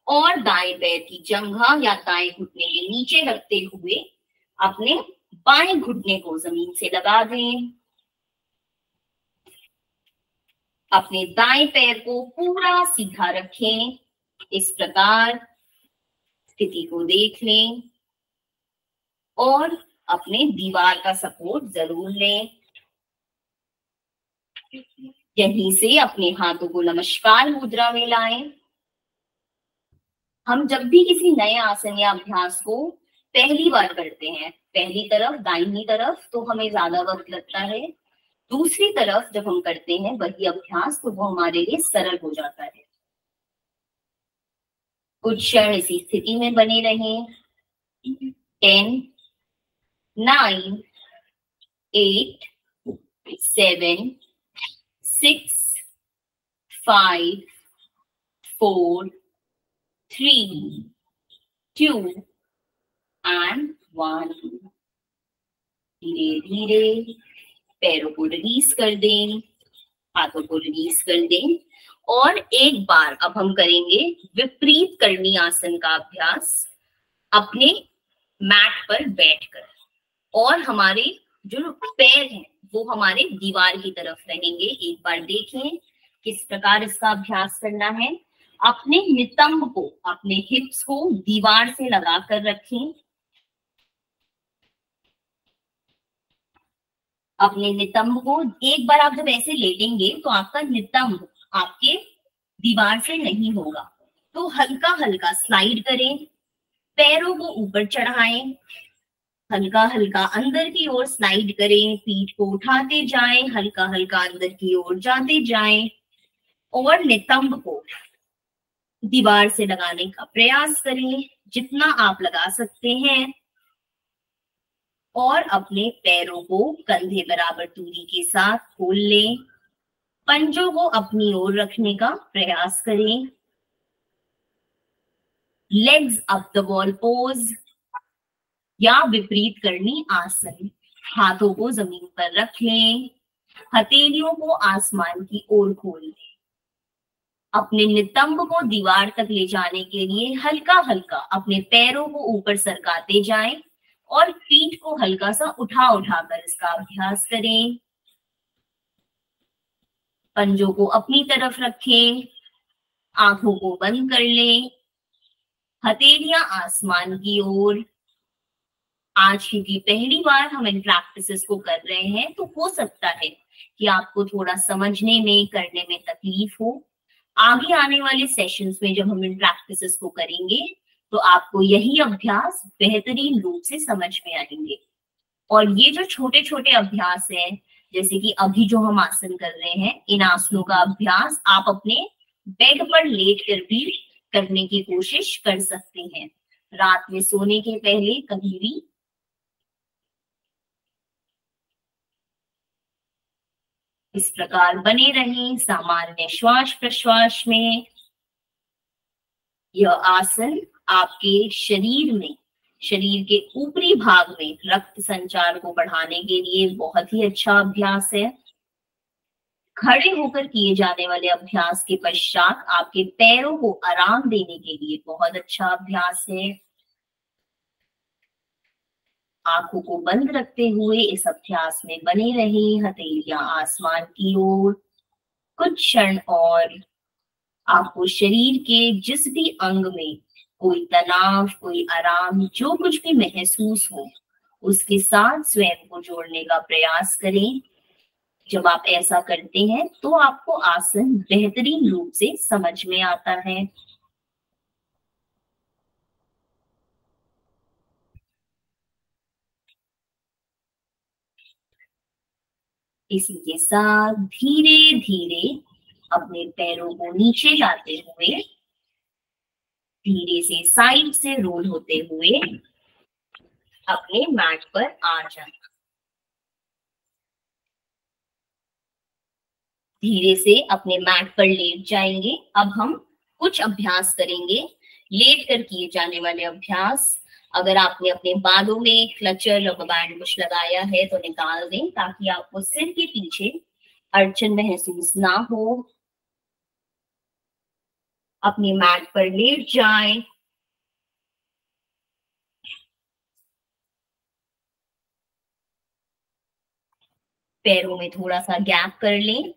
[SPEAKER 2] और दाएं पैर की जंघा या दाएं घुटने के नीचे रखते हुए अपने बाएं घुटने को जमीन से लगा दें। अपने दाएं पैर को पूरा सीधा रखें। इस प्रकार स्थिति को देख लें और अपने दीवार का सपोर्ट जरूर लें। यहीं से अपने हाथों को नमस्कार मुद्रा में लाएं। हम जब भी किसी नए आसन या अभ्यास को पहली बार करते हैं, पहली तरफ दाहिनी तरफ तो हमें ज्यादा वक्त लगता है, दूसरी तरफ जब हम करते हैं वही अभ्यास तो वो हमारे लिए सरल हो जाता है। कुछ क्षण इसी स्थिति में बने रहें। 10, 9, 8, 7, 6, 5, 4, 3, 2 and 1। धीरे धीरे पैरों को रिलीज कर दें, हाथों को रिलीज कर दें और एक बार अब हम करेंगे विपरीत करणी आसन का अभ्यास अपने मैट पर बैठकर। और हमारे जो पैर हैं वो हमारे दीवार की तरफ रहेंगे। एक बार देखें किस प्रकार इसका अभ्यास करना है। अपने नितंब को, अपने हिप्स को दीवार से लगा कर रखें। अपने नितंब को एक बार आप जब ऐसे लेटेंगे तो आपका नितंब आपके दीवार से नहीं होगा, तो हल्का हल्का स्लाइड करें। पैरों को ऊपर चढ़ाएं, हल्का हल्का अंदर की ओर स्लाइड करें। पीठ को उठाते जाएं, हल्का हल्का अंदर की ओर जाते जाएं और नितंब को दीवार से लगाने का प्रयास करें जितना आप लगा सकते हैं। और अपने पैरों को कंधे बराबर दूरी के साथ खोल लें। पंजों को अपनी ओर रखने का प्रयास करें। Legs up the wall pose या विपरीत करनी आसन। हाथों को जमीन पर रख लें, हथेलियों को आसमान की ओर खोल लें। अपने नितंब को दीवार तक ले जाने के लिए हल्का हल्का अपने पैरों को ऊपर सरकाते जाएं और पीठ को हल्का सा उठा उठाकर इसका अभ्यास करें। पंजों को अपनी तरफ रखें, आंखों को बंद कर लें, हथेलियां आसमान की ओर। आज क्योंकि पहली बार हम इन प्रैक्टिसेस को कर रहे हैं तो हो सकता है कि आपको थोड़ा समझने में, करने में तकलीफ हो। आगे आने वाले सेशंस में जब हम इन प्रैक्टिसेस को करेंगे तो आपको यही अभ्यास बेहतरीन रूप से समझ में आएंगे। और ये जो छोटे छोटे अभ्यास हैं, जैसे कि अभी जो हम आसन कर रहे हैं, इन आसनों का अभ्यास आप अपने बेड पर लेट कर भी करने की कोशिश कर सकते हैं। रात में सोने के पहले कभी भी इस प्रकार बने रहें सामान्य श्वास प्रश्वास में। यह आसन आपके शरीर में, शरीर के ऊपरी भाग में रक्त संचार को बढ़ाने के लिए बहुत ही अच्छा अभ्यास है। खड़े होकर किए जाने वाले अभ्यास के पश्चात आपके पैरों को आराम देने के लिए बहुत अच्छा अभ्यास है। आंखों को बंद रखते हुए इस अभ्यास में बने रहें, हथेलियां आसमान की ओर। कुछ क्षण और आपको शरीर के जिस भी अंग में कोई तनाव, कोई आराम, जो कुछ भी महसूस हो, उसके साथ स्वयं को जोड़ने का प्रयास करें। जब आप ऐसा करते हैं तो आपको आसन बेहतरीन रूप से समझ में आता है। इसी के साथ धीरे धीरे अपने पैरों को नीचे लाते हुए, धीरे से साइड से रोल होते हुए अपने मैट पर आ जाना। धीरे से अपने मैट पर लेट जाएंगे। अब हम कुछ अभ्यास करेंगे, लेट कर किए जाने वाले अभ्यास। अगर आपने अपने बालों में क्लचर, रबर बैंड कुछ लगाया है तो निकाल दें, ताकि आपको सिर के पीछे अड़चन महसूस ना हो। अपने मैट पर लेट जाएं। पैरों में थोड़ा सा गैप कर लें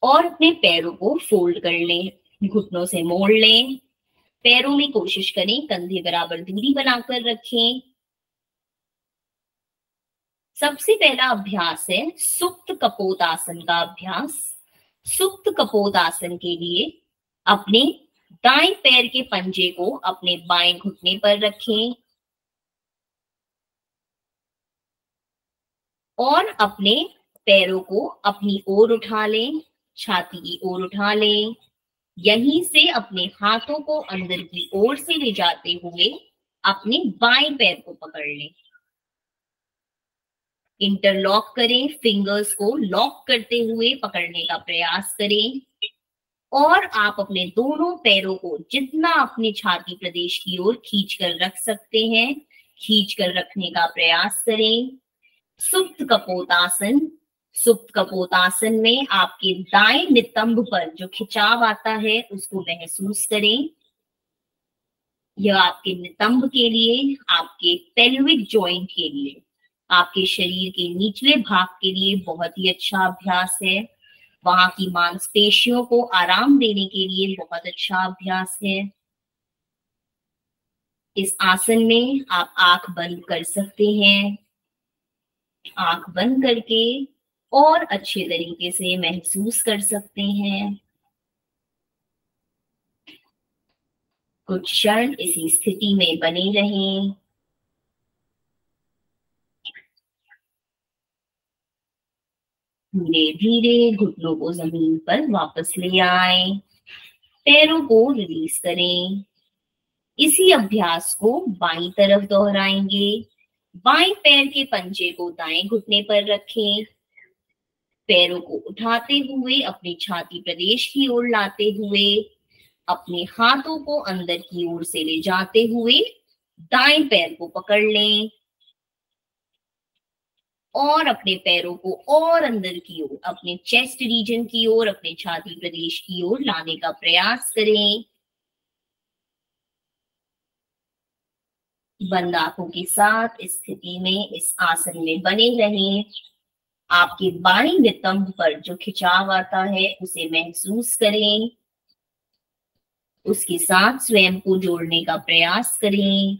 [SPEAKER 2] और अपने पैरों को फोल्ड कर लें, घुटनों से मोड़ लें। पैरों में कोशिश करें कंधे बराबर दूरी बनाकर रखें। सबसे पहला अभ्यास है सुप्त कपोत आसन का अभ्यास। सुप्त कपोत आसन के लिए अपने दाएं पैर के पंजे को अपने बाएं घुटने पर रखें और अपने पैरों को अपनी ओर उठा लें, छाती की ओर उठा लें। यहीं से अपने हाथों को अंदर की ओर से ले जाते हुए अपने बाएं पैर को पकड़ लें। इंटरलॉक करें, फिंगर्स को लॉक करते हुए पकड़ने का प्रयास करें और आप अपने दोनों पैरों को जितना अपने छाती प्रदेश की ओर खींच कर रख सकते हैं, खींच कर रखने का प्रयास करें। सुप्त कपोतासन। सुप्त कपोतासन में आपके दाएं नितंब पर जो खिंचाव आता है उसको महसूस करें। यह आपके नितंब के लिए, आपके पेल्विक जॉइंट के लिए, आपके शरीर के निचले भाग के लिए बहुत ही अच्छा अभ्यास है। वहां की मांसपेशियों को आराम देने के लिए बहुत अच्छा अभ्यास है। इस आसन में आप आंख बंद कर सकते हैं। आंख बंद करके और अच्छे तरीके से महसूस कर सकते हैं। कुछ क्षण इसी स्थिति में बने रहें। धीरे धीरे घुटनों को जमीन पर वापस ले आए, पैरों को रिलीज करें। इसी अभ्यास को बाईं तरफ दोहराएंगे। बाएं पैर के पंजे को दाएं घुटने पर रखें, पैरों को उठाते हुए अपनी छाती प्रदेश की ओर लाते हुए अपने हाथों को अंदर की ओर से ले जाते हुए दाएं पैर को पकड़ लें और अपने पैरों को और अंदर की ओर, अपने चेस्ट रीजन की ओर, अपने छाती प्रदेश की ओर लाने का प्रयास करें। बंद आंखों के साथ इस स्थिति में, इस आसन में बने रहें। आपके बाईं नितंब पर जो खिंचाव आता है उसे महसूस करें, उसके साथ स्वयं को जोड़ने का प्रयास करें।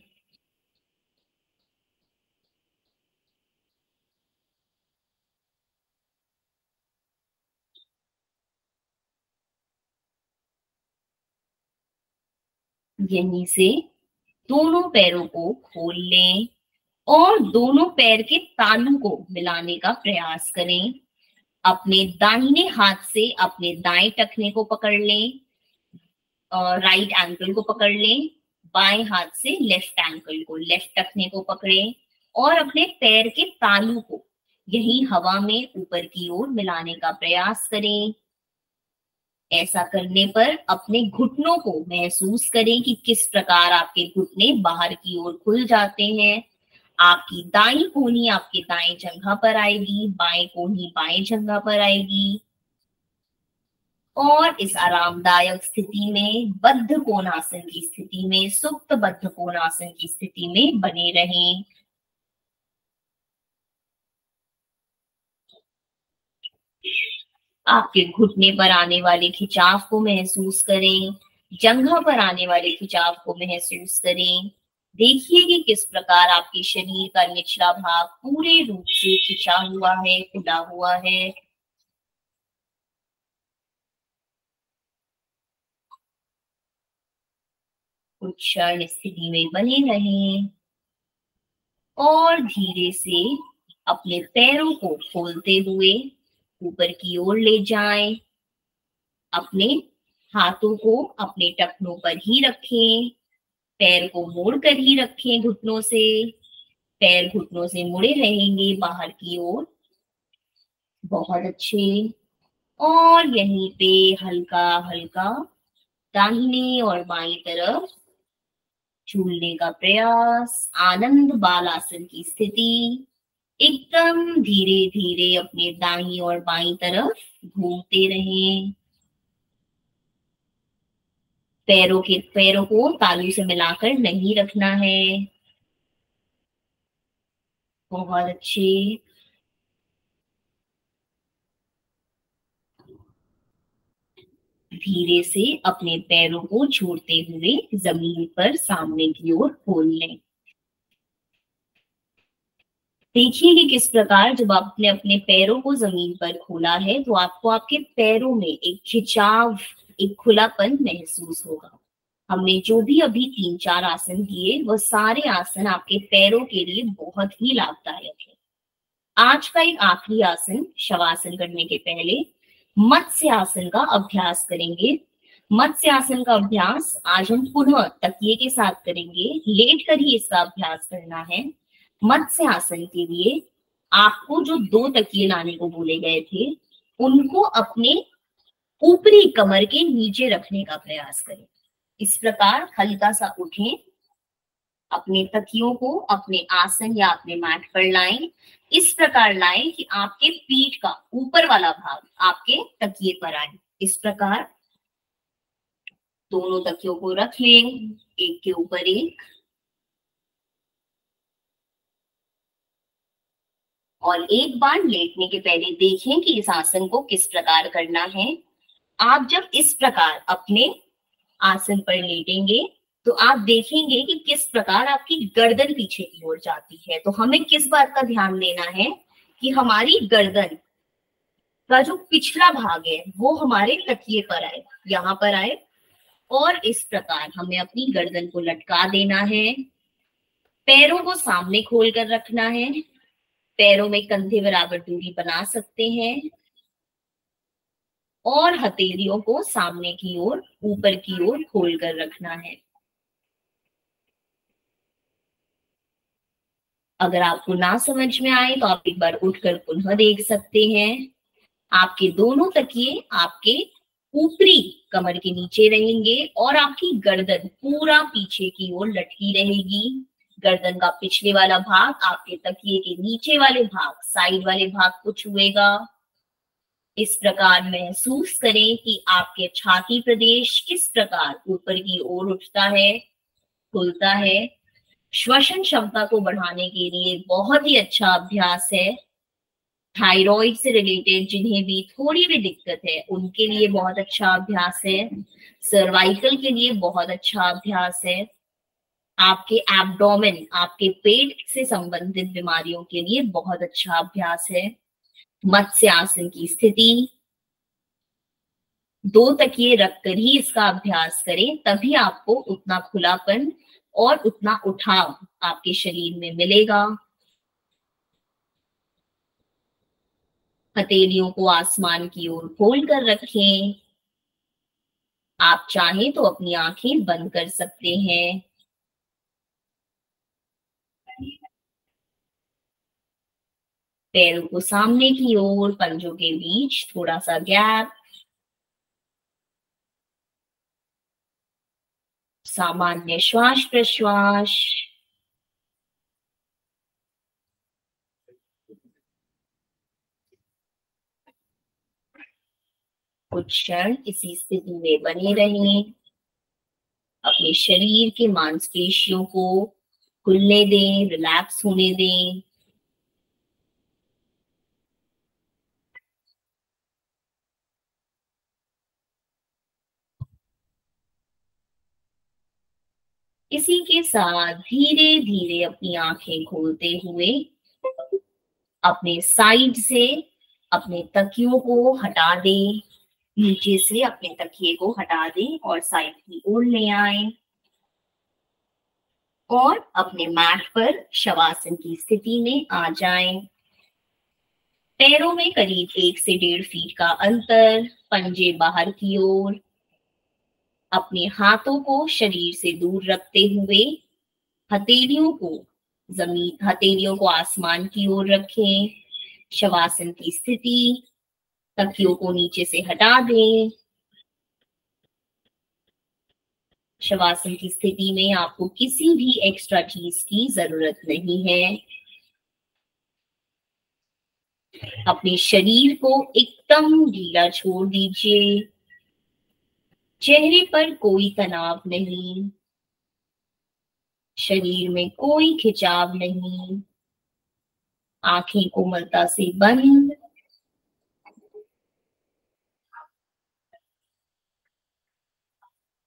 [SPEAKER 2] यहीं से दोनों पैरों को खोल लें और दोनों पैर के तालू को मिलाने का प्रयास करें। अपने दाहिने हाथ से अपने दाएं टखने को पकड़ लें और राइट एंकल को पकड़ लें। बाएं हाथ से लेफ्ट एंकल को, लेफ्ट टखने को पकड़ें और अपने पैर के तालू को यही हवा में ऊपर की ओर मिलाने का प्रयास करें। ऐसा करने पर अपने घुटनों को महसूस करें कि किस प्रकार आपके घुटने बाहर की ओर खुल जाते हैं। आपकी दाईं कोहनी आपके दाएं जंघा पर आएगी, बाएं कोहनी बाएं जंघा पर आएगी और इस आरामदायक स्थिति में, बद्ध कोणासन की स्थिति में, सुप्त बद्ध कोणासन की स्थिति में बने रहें। आपके घुटने पर आने वाले खिंचाव को महसूस करें, जंघा पर आने वाले खिंचाव को महसूस करें। देखिए कि किस प्रकार आपके शरीर का निचला भाग पूरे रूप से खिंचा हुआ है, खुला हुआ है। कुछ क्षण स्थिति में बने रहें और धीरे से अपने पैरों को खोलते हुए ऊपर की ओर ले जाएं। अपने हाथों को अपने टखनों पर ही रखें, पैर को मोड़ कर ही रखें घुटनों से। पैर घुटनों से मुड़े रहेंगे बाहर की ओर। बहुत अच्छे। और यहीं पे हल्का हल्का दाहिने और बाईं तरफ झूलने का प्रयास। आनंद बालासन की स्थिति। एकदम धीरे धीरे अपने दाईं और बाईं तरफ घूमते रहें। पैरों को तालू से मिलाकर नहीं रखना है। बहुत अच्छे। धीरे से अपने पैरों को छोड़ते हुए जमीन पर सामने की ओर खोल लें। देखिए कि किस प्रकार जब आपने अपने पैरों को जमीन पर खोला है तो आपको आपके पैरों में एक खिंचाव, एक खुलापन महसूस होगा। हमने जो भी अभी 3-4 आसन किए वह सारे आसन आपके पैरों के लिए बहुत ही लाभदायक है। आज का एक आखिरी आसन शवासन करने के पहले मत्स्य आसन का अभ्यास करेंगे। मत्स्य आसन का अभ्यास आज हम पुनः तकिए के साथ करेंगे। लेट कर ही इसका अभ्यास करना है। मत्स्य आसन के लिए आपको जो 2 तकिए लाने को बोले गए थे उनको अपने ऊपरी कमर के नीचे रखने का प्रयास करें। इस प्रकार हल्का सा उठें, अपने तकियों को अपने आसन या अपने मैट पर लाएं। इस प्रकार लाएं कि आपके पीठ का ऊपर वाला भाग आपके तकिए पर आए। इस प्रकार दोनों तकियों को रख लें, एक के ऊपर एक। और एक बार लेटने के पहले देखें कि इस आसन को किस प्रकार करना है। आप जब इस प्रकार अपने आसन पर लेटेंगे तो आप देखेंगे कि किस प्रकार आपकी गर्दन पीछे की ओर जाती है। तो हमें किस बात का ध्यान देना है कि हमारी गर्दन का जो पिछला भाग है वो हमारे तकिए पर आए, यहाँ पर आए। और इस प्रकार हमें अपनी गर्दन को लटका देना है। पैरों को सामने खोल कर रखना है। पैरों में कंधे बराबर दूरी बना सकते हैं और हथेलियों को सामने की ओर, ऊपर की ओर खोल कर रखना है। अगर आपको ना समझ में आए तो आप एक बार उठकर पुनः देख सकते हैं। आपके दोनों तकिए आपके ऊपरी कमर के नीचे रहेंगे और आपकी गर्दन पूरा पीछे की ओर लटकी रहेगी। गर्दन का पिछले वाला भाग आपके तकिए के नीचे वाले भाग, साइड वाले भाग को छुएगा। इस प्रकार महसूस करें कि आपके छाती प्रदेश किस प्रकार ऊपर की ओर उठता है, खुलता है। श्वसन क्षमता को बढ़ाने के लिए बहुत ही अच्छा अभ्यास है। थायराइड से रिलेटेड जिन्हें भी थोड़ी भी दिक्कत है उनके लिए बहुत अच्छा अभ्यास है। सर्वाइकल के लिए बहुत अच्छा अभ्यास है। आपके एब्डोमेन, आपके पेट से संबंधित बीमारियों के लिए बहुत अच्छा अभ्यास है। मत्स्य आसन की स्थिति। 2 तकिए रखकर ही इसका अभ्यास करें, तभी आपको उतना खुलापन और उतना उठाव आपके शरीर में मिलेगा। हथेलियों को आसमान की ओर खोल कर रखें। आप चाहें तो अपनी आंखें बंद कर सकते हैं। पैरों को सामने की ओर, पंजों के बीच थोड़ा सा गैप। सामान्य श्वास प्रश्वास। कुछ क्षण इसी स्थिति में बने रहें। अपने शरीर के मांसपेशियों को खुलने दें, रिलैक्स होने दें। इसी के साथ धीरे धीरे अपनी आंखें खोलते हुए अपने साइड से अपने तकियों को हटा दें, नीचे से अपने तकिए को हटा दें और साइड की ओर ले आए और अपने मैट पर शवासन की स्थिति में आ जाएं। पैरों में करीब 1 से 1.5 फीट का अंतर, पंजे बाहर की ओर। अपने हाथों को शरीर से दूर रखते हुए हथेलियों को आसमान की ओर रखें। शवासन की स्थिति, तकियों को नीचे से हटा दें। शवासन की स्थिति में आपको किसी भी एक्स्ट्रा चीज की जरूरत नहीं है। अपने शरीर को एकदम ढीला छोड़ दीजिए। चेहरे पर कोई तनाव नहीं, शरीर में कोई खिंचाव नहीं। आंखें कोमलता से बंद।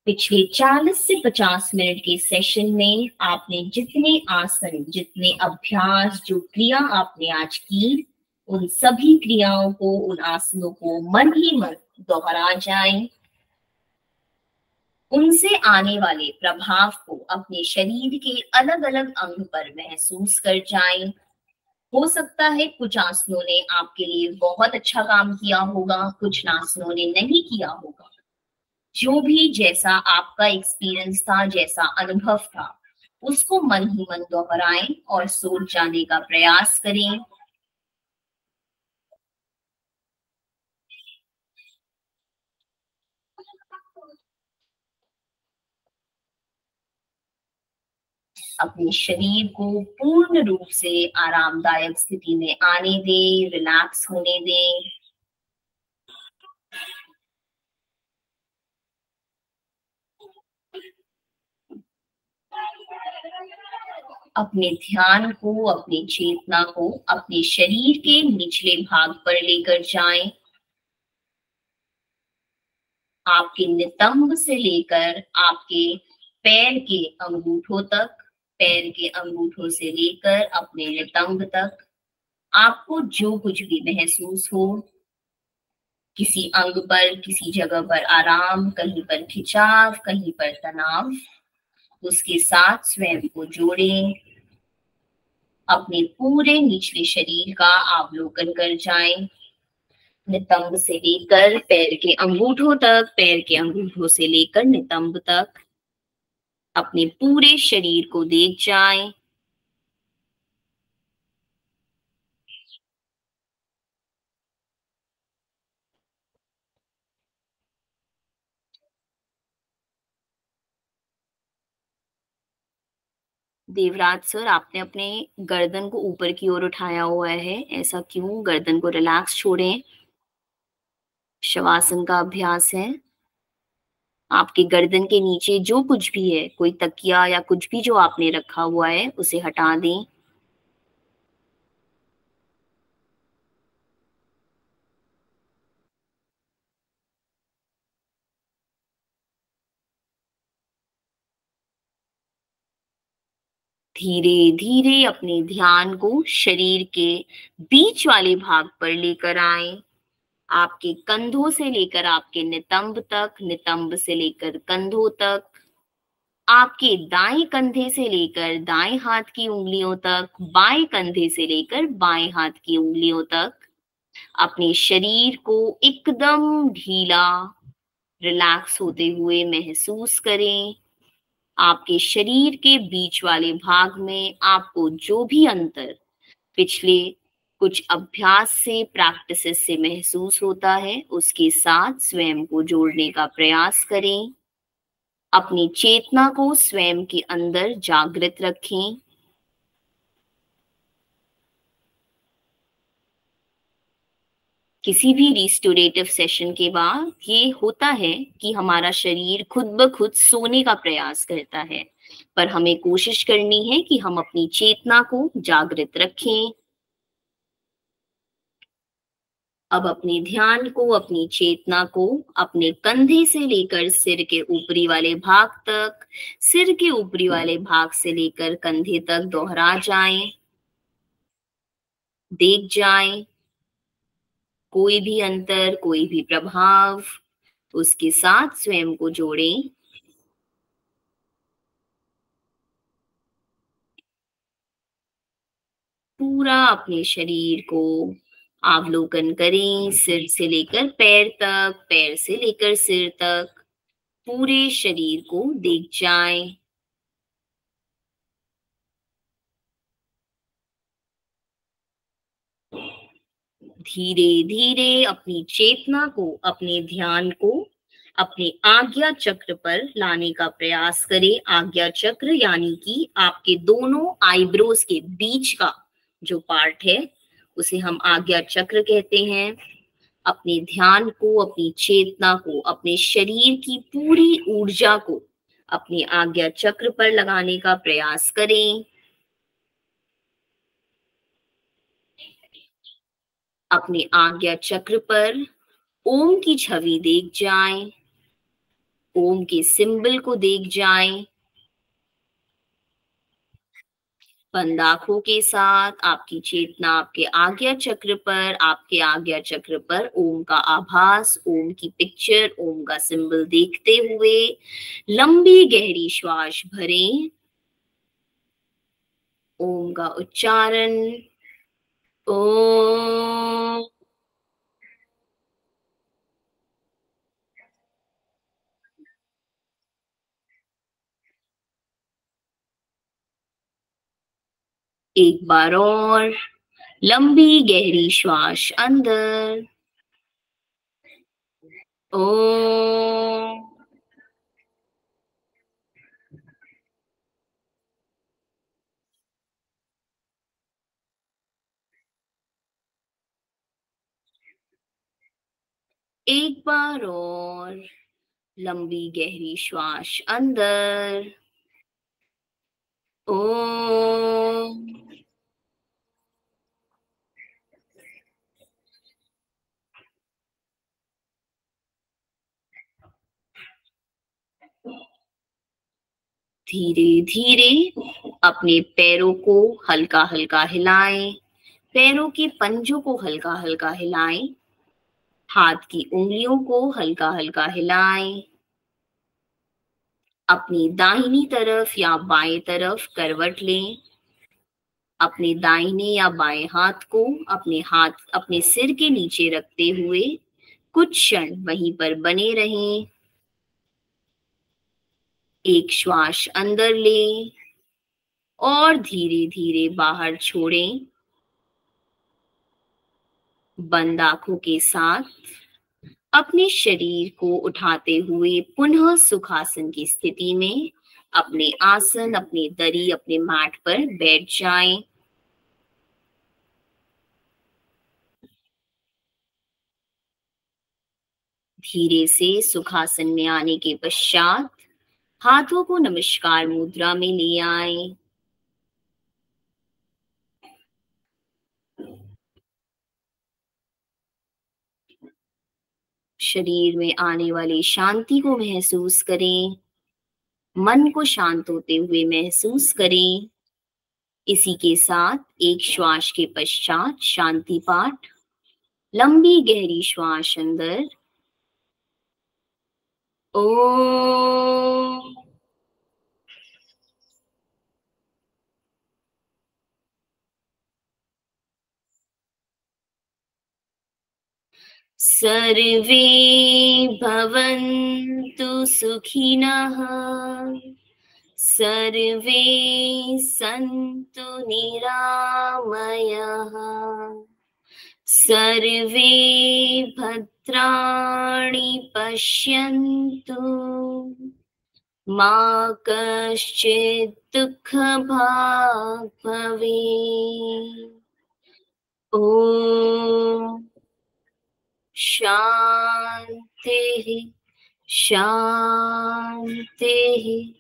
[SPEAKER 2] पिछले 40 से 50 मिनट के सेशन में आपने जितने आसन, जितने अभ्यास, जो क्रिया आपने आज की, उन सभी क्रियाओं को, उन आसनों को मन ही मन दोहरा जाएं। उनसे आने वाले प्रभाव को अपने शरीर के अलग अलग अंग पर महसूस कर जाएं। हो सकता है कुछ आसनों ने आपके लिए बहुत अच्छा काम किया होगा, कुछ आसनों ने नहीं किया होगा। जो भी जैसा आपका एक्सपीरियंस था, जैसा अनुभव था, उसको मन ही मन दोहराएं और सोच जाने का प्रयास करें। अपने शरीर को पूर्ण रूप से आरामदायक स्थिति में आने दें, रिलैक्स होने दें। अपने ध्यान को, अपनी चेतना को अपने शरीर के निचले भाग पर लेकर जाएं। आपके नितंब से लेकर आपके पैर के अंगूठों तक, पैर के अंगूठों से लेकर अपने नितंब तक, आपको जो कुछ भी महसूस हो, किसी अंग पर, किसी जगह पर आराम, कहीं पर खिंचाव, कहीं पर तनाव, उसके साथ स्वयं को जोड़ें। अपने पूरे निचले शरीर का अवलोकन कर जाएं। नितंब से लेकर पैर के अंगूठों तक, पैर के अंगूठों से लेकर नितंब तक अपने पूरे शरीर को देख जाएं। देवराज सर, आपने अपने गर्दन को ऊपर की ओर उठाया हुआ है, ऐसा क्यों? गर्दन को रिलैक्स छोड़ें। शवासन का अभ्यास है। आपके गर्दन के नीचे जो कुछ भी है, कोई तकिया या कुछ भी जो आपने रखा हुआ है, उसे हटा दें। धीरे धीरे अपने ध्यान को शरीर के बीच वाले भाग पर लेकर आए। आपके कंधों से लेकर आपके नितंब तक, नितंब से लेकर कंधों तक, आपके दाएं कंधे से लेकर दाएं हाथ की उंगलियों तक, बाएं कंधे से लेकर बाएं हाथ की उंगलियों तक अपने शरीर को एकदम ढीला, रिलैक्स होते हुए महसूस करें। आपके शरीर के बीच वाले भाग में आपको जो भी अंतर पिछले कुछ अभ्यास से, प्रैक्टिसेस से महसूस होता है, उसके साथ स्वयं को जोड़ने का प्रयास करें। अपनी चेतना को स्वयं के अंदर जागृत रखें। किसी भी रिस्टोरेटिव सेशन के बाद ये होता है कि हमारा शरीर खुद ब खुद सोने का प्रयास करता है, पर हमें कोशिश करनी है कि हम अपनी चेतना को जागृत रखें। अब अपने ध्यान को, अपनी चेतना को अपने कंधे से लेकर सिर के ऊपरी वाले भाग तक, सिर के ऊपरी वाले भाग से लेकर कंधे तक दोहरा जाएं, देख जाएं। कोई भी अंतर, कोई भी प्रभाव, उसके साथ स्वयं को जोड़ें। पूरा अपने शरीर को अवलोकन करें, सिर से लेकर पैर तक, पैर से लेकर सिर तक, पूरे शरीर को देख जाएं। धीरे धीरे अपनी चेतना को, अपने ध्यान को अपने आज्ञा चक्र पर लाने का प्रयास करें। आज्ञा चक्र यानी कि आपके दोनों आईब्रोज के बीच का जो पार्ट है, उसे हम आज्ञा चक्र कहते हैं। अपने ध्यान को, अपनी चेतना को, अपने शरीर की पूरी ऊर्जा को अपने आज्ञा चक्र पर लगाने का प्रयास करें। अपने आज्ञा चक्र पर ओम की छवि देख जाएं, ओम के सिंबल को देख जाएं। बंद आंखों के साथ आपकी चेतना आपके आज्ञा चक्र पर, आपके आज्ञा चक्र पर ओम का आभास, ओम की पिक्चर, ओम का सिंबल देखते हुए लंबी गहरी श्वास भरें। ओम का उच्चारण ओम। एक बार और लंबी गहरी श्वास अंदर ओम। एक बार और लंबी गहरी श्वास अंदर ओम। धीरे धीरे अपने पैरों को हल्का हल्का हिलाएं, पैरों के पंजों को हल्का हल्का हिलाएं, हाथ की उंगलियों को हल्का हल्का हिलाएं। अपनी दाहिनी तरफ या बाएं तरफ करवट लें। अपने दाहिने या बाएं हाथ को अपने सिर के नीचे रखते हुए कुछ क्षण वहीं पर बने रहें। एक श्वास अंदर लें और धीरे धीरे बाहर छोड़ें। बंद आंखों के साथ अपने शरीर को उठाते हुए पुनः सुखासन की स्थिति में अपने आसन, अपने दरी, अपने मैट पर बैठ जाएं। धीरे से सुखासन में आने के पश्चात हाथों को नमस्कार मुद्रा में ले आएं। शरीर में आने वाली शांति को महसूस करें, मन को शांत होते हुए महसूस करें। इसी के साथ एक श्वास के पश्चात शांति पाठ। लंबी गहरी श्वास अंदर ओम। सर्वे भवन्तु सुखिनः, सर्वे सन्तु निरामयाः, सर्वे भद्राणि पश्यन्तु, मा कश्चित् दुःखभाग् भवेत्। ओम। शांति शांति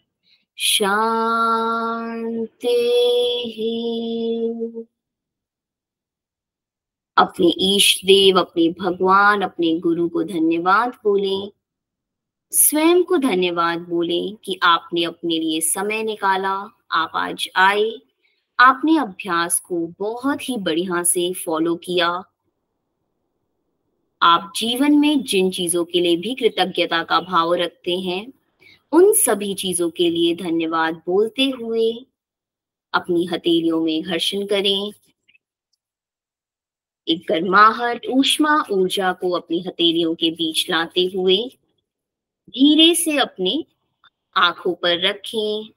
[SPEAKER 2] शांति। अपने ईष्ट देव, अपने भगवान, अपने गुरु को धन्यवाद बोलें। स्वयं को धन्यवाद बोलें कि आपने अपने लिए समय निकाला, आप आज आए, आपने अभ्यास को बहुत ही बढ़िया से फॉलो किया। आप जीवन में जिन चीजों के लिए भी कृतज्ञता का भाव रखते हैं, उन सभी चीजों के लिए धन्यवाद बोलते हुए अपनी हथेलियों में घर्षण करें। एक गर्माहट, ऊष्मा, ऊर्जा को अपनी हथेलियों के बीच लाते हुए धीरे से अपने आंखों पर रखें।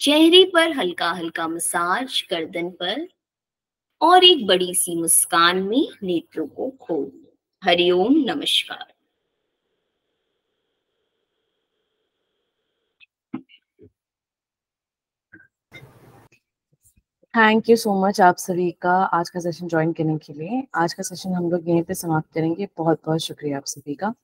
[SPEAKER 2] चेहरे पर हल्का हल्का मसाज, गर्दन पर, और एक बड़ी सी मुस्कान में नेत्रों को खोल। हरिओम, नमस्कार।
[SPEAKER 1] थैंक यू सो मच आप सभी का आज का सेशन ज्वाइन करने के लिए। आज का सेशन हम लोग यहीं पे समाप्त करेंगे। बहुत बहुत शुक्रिया आप सभी का।